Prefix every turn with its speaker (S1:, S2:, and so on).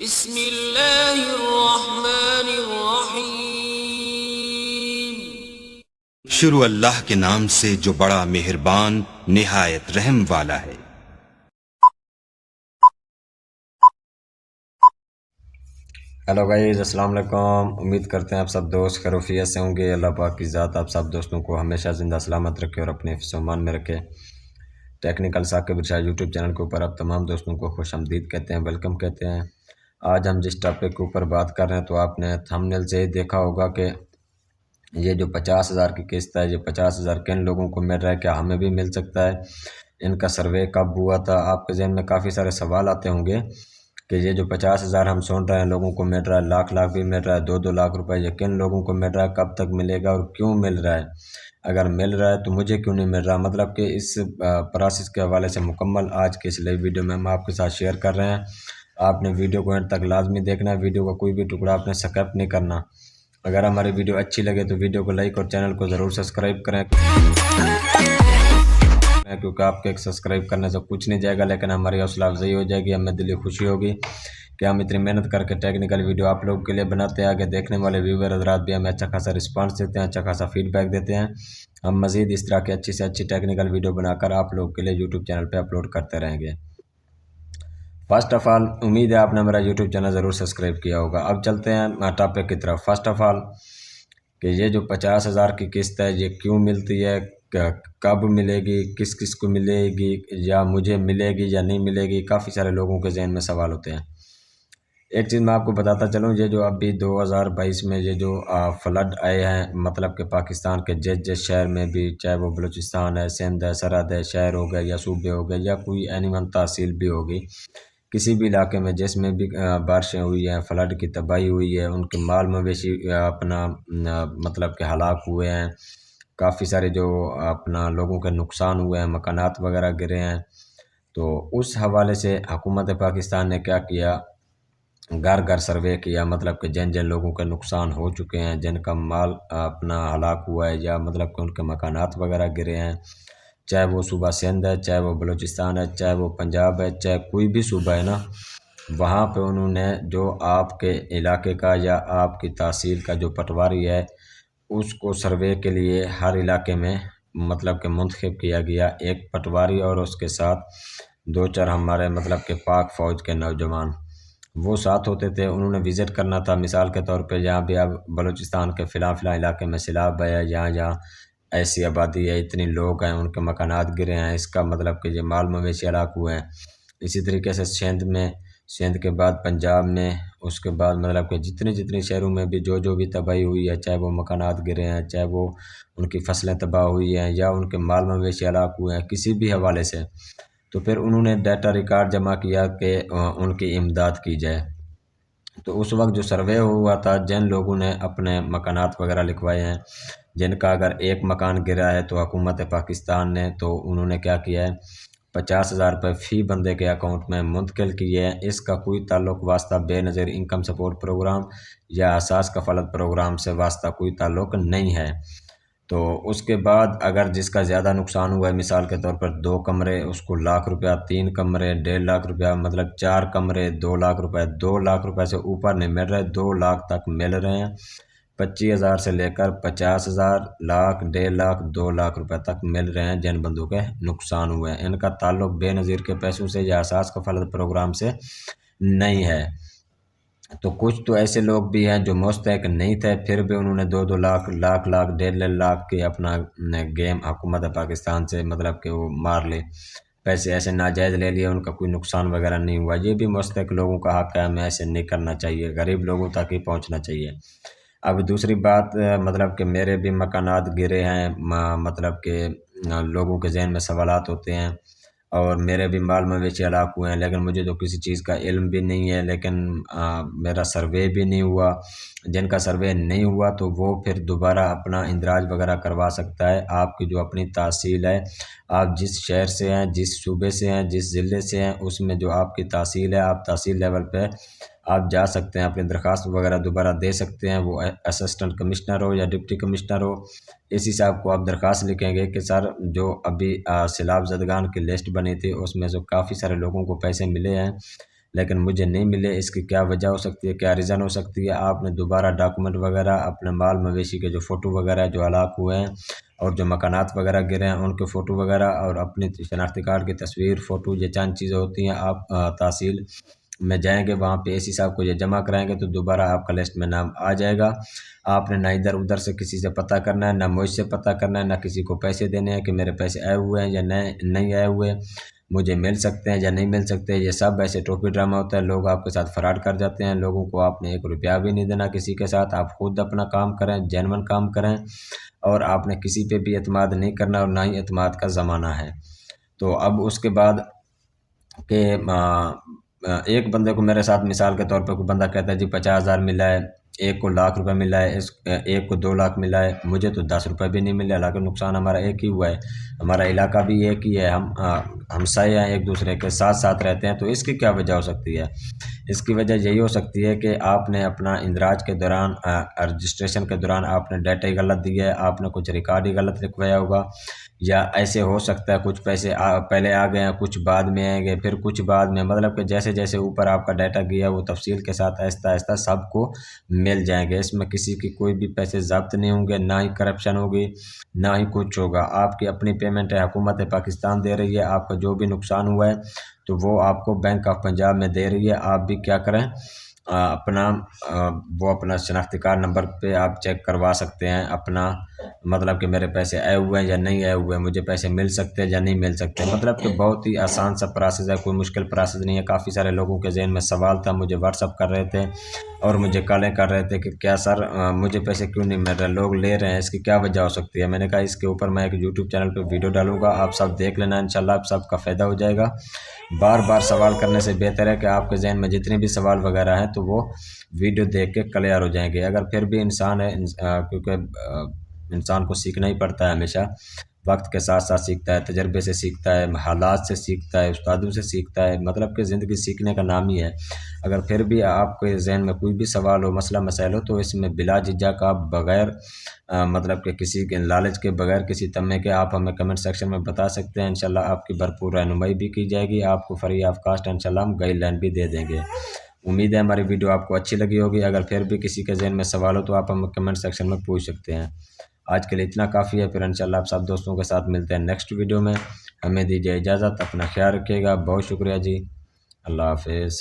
S1: بسم اللہ الرحمن الرحیم۔
S2: شروع اللہ کے نام سے جو بڑا مہربان نہایت رحم والا ہے۔
S3: ہیلو گائز، السلام علیکم۔ امید کرتے ہیں آپ سب دوست خیریت سے ہوں گے۔ اللہ پاک کی ذات آپ سب دوستوں کو ہمیشہ زندہ سلامت رکھے اور اپنے حفظ و امان میں رکھے۔ ٹیکنیکل ثاقب ارشاد یوٹیوب چینل کے اوپر آپ تمام دوستوں کو خوش آمدید کہتے ہیں، ویلکم کہتے ہیں۔ آج ہم جس ٹاپک کے اوپر بات کر رہے ہیں تو آپ نے تھمبنیل سے دیکھا ہوگا کہ یہ جو 50,000 کی قسط ہے، یہ 50,000 کن لوگوں کو مل رہا ہے، کیا ہمیں بھی مل سکتا ہے؟ ان کا سروے کب ہوا تھا؟ آپ کے ذہن میں کافی سارے سوال آتے ہوں گے کہ یہ جو 50,000 ہم سن رہے ہیں لوگوں کو مل رہا ہے، لاکھ بھی مل رہا ہے، 2 لاکھ روپے، یہ کن لوگوں کو مل رہا ہے، کب تک ملے گا اور کیوں مل رہا ہے؟ اگر مل رہا ہے تو مجھے کیوں نہیں مل رہا؟ مطلب کہ اس پروسیس کے حوالے سے مکمل آج کے اس لئے ویڈیو میں ہم آپ کے ساتھ شیئر کر رہے ہیں۔ آپ نے ویڈیو کو اینڈ تک لازمی دیکھنا ہے، ویڈیو کا کوئی بھی ٹکڑا آپ نے سکپ نہیں کرنا۔ اگر ہماری ویڈیو اچھی لگے تو ویڈیو کو لائک اور چینل کو ضرور سبسکرائب کریں، کیونکہ آپ کے ایک سبسکرائب کرنے سے کچھ نہیں جائے گا، لیکن ہماری حوصلہ افزائی ہو جائے گی، ہمیں دلی خوشی ہوگی کہ ہم اتنی محنت کر کے ٹیکنیکل ویڈیو آپ لوگوں کے لیے بناتے ہیں۔ آگے دیکھنے والے ویور حضرات بھی ہمیں اچھا خاصا رسپانس دیتے ہیں، اچھا خاصا فیڈ بیک دیتے ہیں۔ ہم مزید اس طرح کی اچھی سے اچھی ٹیکنیکل ویڈیو بنا کر آپ لوگوں کے لیے یوٹیوب چینل پہ اپلوڈ کرتے رہیں گے۔ فرسٹ آف آل امید ہے آپ نے میرا یوٹیوب چینل ضرور سبسکرائب کیا ہوگا۔ اب چلتے ہیں ٹاپک کی طرف۔ فرسٹ آف آل کہ یہ جو 50,000 کی قسط ہے یہ کیوں ملتی ہے، کب ملے گی، کس کس کو ملے گی، یا مجھے ملے گی یا نہیں ملے گی، کافی سارے لوگوں کے ذہن میں سوال ہوتے ہیں۔ ایک چیز میں آپ کو بتاتا چلوں، یہ جو ابھی 2022 میں یہ جو فلڈ آئے ہیں، مطلب کہ پاکستان کے جس شہر میں بھی، چاہے وہ بلوچستان ہے، سندھ ہے، سرحد ہے، شہر ہو گئے یا صوبے ہو گئے یا کوئی اینیون تحصیل بھی ہوگی، کسی بھی علاقے میں جس میں بھی بارشیں ہوئی ہیں، فلڈ کی تباہی ہوئی ہے، ان کے مال مویشی اپنا مطلب کہ ہلاک ہوئے ہیں، کافی سارے جو اپنا لوگوں کے نقصان ہوئے ہیں، مکانات وغیرہ گرے ہیں، تو اس حوالے سے حکومت پاکستان نے کیا کیا، گھر گھر سروے کیا، مطلب کہ جن جن لوگوں کے نقصان ہو چکے ہیں، جن کا مال اپنا ہلاک ہوا ہے یا مطلب کہ ان کے مکانات وغیرہ گرے ہیں، چاہے وہ صوبہ سندھ ہے، چاہے وہ بلوچستان ہے، چاہے وہ پنجاب ہے، چاہے کوئی بھی صوبہ ہے نا، وہاں پہ انہوں نے جو آپ کے علاقے کا یا آپ کی تحصیل کا جو پٹواری ہے اس کو سروے کے لیے ہر علاقے میں مطلب کہ منتخب کیا گیا ایک پٹواری، اور اس کے ساتھ 2-4 ہمارے مطلب کہ پاک فوج کے نوجوان وہ ساتھ ہوتے تھے۔ انہوں نے وزٹ کرنا تھا، مثال کے طور پہ جہاں بھی اب بلوچستان کے فلاں علاقے میں سیلاب ہے، جہاں ایسی آبادی ہے، اتنی لوگ ہیں، ان کے مکانات گرے ہیں، اس کا مطلب کہ یہ مال مویشی ہلاک ہوئے ہیں۔ اسی طریقے سے سندھ کے بعد پنجاب میں، اس کے بعد مطلب کہ جتنی شہروں میں بھی جو بھی تباہی ہوئی ہے، چاہے وہ مکانات گرے ہیں، چاہے وہ ان کی فصلیں تباہ ہوئی ہیں یا ان کے مال مویشی ہلاک ہوئے ہیں، کسی بھی حوالے سے، تو پھر انہوں نے ڈیٹا ریکارڈ جمع کیا کہ ان کی امداد کی جائے۔ تو اس وقت جو سروے ہوا تھا، جن لوگوں نے اپنے مکانات وغیرہ لکھوائے ہیں، جن کا اگر ایک مکان گرا ہے تو حکومت پاکستان نے تو انہوں نے کیا کیا ہے، 50,000 روپے فی بندے کے اکاؤنٹ میں منتقل کیے ہیں۔ اس کا کوئی تعلق واسطہ بے نظیر انکم سپورٹ پروگرام یا اساس کفالت پروگرام سے واسطہ کوئی تعلق نہیں ہے۔ تو اس کے بعد اگر جس کا زیادہ نقصان ہوا ہے، مثال کے طور پر 2 کمرے، اس کو 1,00,000 روپیہ، 3 کمرے 1.5 لاکھ روپیہ، مطلب 4 کمرے 2 لاکھ روپے، 2 لاکھ روپے سے اوپر نہیں مل رہے، 2 لاکھ تک مل رہے ہیں۔ 25,000 سے لے کر 50,000، 1,00,000، 1.5 لاکھ، 2 لاکھ روپے تک مل رہے ہیں جن بندوں کے نقصان ہوئے ہیں۔ ان کا تعلق بے نظیر کے پیسوں سے یا اساس کفالت پروگرام سے نہیں ہے۔ تو کچھ تو ایسے لوگ بھی ہیں جو مستحق نہیں تھے، پھر بھی انہوں نے 2 لاکھ، 1,00,000، 1.5 لاکھ کے اپنا گیم حکومت پاکستان سے مطلب کہ وہ مار لے، پیسے ایسے ناجائز لے لیے، ان کا کوئی نقصان وغیرہ نہیں ہوا۔ یہ بھی مستحق لوگوں کا حق ہے، ہمیں ایسے نہیں کرنا چاہیے، غریب لوگوں تک ہی پہنچنا چاہیے۔ اب دوسری بات، مطلب کہ میرے بھی مکانات گرے ہیں، مطلب کہ لوگوں کے ذہن میں سوالات ہوتے ہیں، اور میرے بھی مال مویشی ہلاک ہوئے ہیں، لیکن مجھے تو کسی چیز کا علم بھی نہیں ہے، لیکن میرا سروے بھی نہیں ہوا۔ جن کا سروے نہیں ہوا تو وہ پھر دوبارہ اپنا اندراج وغیرہ کروا سکتا ہے۔ آپ کی جو اپنی تحصیل ہے، آپ جس شہر سے ہیں، جس صوبے سے ہیں، جس ضلع سے ہیں، اس میں جو آپ کی تحصیل ہے، آپ تحصیل لیول پہ آپ جا سکتے ہیں، اپنی درخواست وغیرہ دوبارہ دے سکتے ہیں، وہ اسسٹنٹ کمشنر ہو یا ڈپٹی کمشنر ہو، اسی صاحب کو آپ درخواست لکھیں گے کہ سر جو ابھی سیلاب زدگان کی لسٹ بنی تھی اس میں جو کافی سارے لوگوں کو پیسے ملے ہیں، لیکن مجھے نہیں ملے، اس کی کیا وجہ ہو سکتی ہے، کیا ریزن ہو سکتی ہے؟ آپ نے دوبارہ ڈاکومنٹ وغیرہ، اپنے مال مویشی کے جو فوٹو وغیرہ جو ہلاک ہوئے ہیں اور جو مکانات وغیرہ گرے ہیں ان کے فوٹو وغیرہ اور اپنی شناختی کارڈ کی تصویر، فوٹو، یہ چند چیزیں ہوتی ہیں، آپ تحصیل میں جائیں گے، وہاں پہ AC صاحب کو یہ جمع کرائیں گے تو دوبارہ آپ کا لسٹ میں نام آ جائے گا۔ آپ نے نہ ادھر ادھر سے کسی سے پتہ کرنا ہے، نہ مجھ سے پتہ کرنا ہے، نہ کسی کو پیسے دینے ہیں کہ میرے پیسے آئے ہوئے ہیں یا نہیں آئے ہوئے، مجھے مل سکتے ہیں یا نہیں مل سکتے۔ یہ سب ایسے ٹوپی ڈرامہ ہوتا ہے، لوگ آپ کے ساتھ فراڈ کر جاتے ہیں۔ لوگوں کو آپ نے 1 روپیہ بھی نہیں دینا کسی کے ساتھ، آپ خود اپنا کام کریں، جینون کام کریں، اور آپ نے کسی پہ بھی اعتماد نہیں کرنا اور نہ ہی اعتماد کا زمانہ ہے۔ تو اب اس کے بعد کہ ایک بندے کو میرے ساتھ مثال کے طور پہ کوئی بندہ کہتا ہے جی 50,000 ملا ہے، ایک کو 1,00,000 ملا ہے، ایک کو 2 لاکھ ملا ہے، مجھے تو 10 روپے بھی نہیں ملے، حالانکہ نقصان ہمارا ایک ہی ہوا ہے، ہمارا علاقہ بھی ایک ہی ہے، ہم ہمسائے ہیں، ایک دوسرے کے ساتھ رہتے ہیں۔ تو اس کی کیا وجہ ہو سکتی ہے؟ اس کی وجہ یہی ہو سکتی ہے کہ آپ نے اپنا اندراج کے دوران، رجسٹریشن کے دوران آپ نے ڈیٹا ہی غلط دیا ہے، آپ نے کچھ ریکارڈ ہی غلط لکھوایا ہوگا، یا ایسے ہو سکتا ہے کچھ پیسے پہلے آ گئے ہیں، کچھ بعد میں آئیں گے، پھر کچھ بعد میں، مطلب کہ جیسے جیسے اوپر آپ کا ڈیٹا گیا وہ تفصیل کے ساتھ آہستہ آہستہ سب کو مل جائیں گے۔ اس میں کسی کی کوئی بھی پیسے ضبط نہیں ہوں گے، نہ ہی کرپشن ہوگی، نہ ہی کچھ ہوگا۔ آپ کی اپنی پیمنٹ ہے، حکومت پاکستان دے رہی ہے، آپ کا جو بھی نقصان ہوا ہے تو وہ آپ کو بینک آف پنجاب میں دے رہی ہے۔ آپ بھی کیا کریں، اپنا شناختی کارڈ نمبر پہ آپ چیک کروا سکتے ہیں اپنا، مطلب کہ میرے پیسے آئے ہوئے ہیں یا نہیں آئے ہوئے ہیں، مجھے پیسے مل سکتے ہیں یا نہیں مل سکتے، مطلب کہ بہت ہی آسان سا پروسیس ہے، کوئی مشکل پروسیس نہیں ہے۔ کافی سارے لوگوں کے ذہن میں سوال تھا، مجھے واٹس اپ کر رہے تھے اور مجھے کالیں کر رہے تھے کہ کیا سر مجھے پیسے کیوں نہیں مل رہے، لوگ لے رہے ہیں، اس کی کیا وجہ ہو سکتی ہے؟ میں نے کہا اس کے اوپر میں ایک YouTube چینل پہ ویڈیو ڈالوں گا، آپ سب دیکھ لینا، انشاءاللہ آپ سب کا فائدہ ہو جائے گا۔ بار بار سوال کرنے سے بہتر ہے کہ آپ کے ذہن میں جتنے بھی سوال وغیرہ ہیں تو وہ ویڈیو دیکھ کے کلیئر ہو جائیں گے۔ اگر پھر بھی انسان ہے، کیونکہ انسان کو سیکھنا ہی پڑتا ہے ہمیشہ، وقت کے ساتھ ساتھ سیکھتا ہے، تجربے سے سیکھتا ہے، حالات سے سیکھتا ہے، استادوں سے سیکھتا ہے، مطلب کہ زندگی سیکھنے کا نام ہی ہے۔ اگر پھر بھی آپ کے ذہن میں کوئی بھی سوال ہو، مسئلہ مسائل ہو، تو اس میں بلا جھجک آپ بغیر مطلب کہ کسی کے لالچ کے، بغیر کسی تمے کے، آپ ہمیں کمنٹ سیکشن میں بتا سکتے ہیں، انشاءاللہ آپ کی بھرپور رہنمائی بھی کی جائے گی، آپ کو فری آف کاسٹ انشاءاللہ ہم گائیڈ لائن بھی دے دیں گے۔ امید ہے ہماری ویڈیو آپ کو اچھی لگی ہوگی۔ اگر پھر بھی کسی کے ذہن میں سوال ہو تو آپ ہمیں کمنٹ سیکشن میں پوچھ سکتے ہیں۔ آج کے لیے اتنا کافی ہے، پھر انشاءاللہ آپ سب دوستوں کے ساتھ ملتے ہیں نیکسٹ ویڈیو میں۔ ہمیں دیجیے اجازت، اپنا خیال رکھیے گا، بہت شکریہ جی، اللہ حافظ۔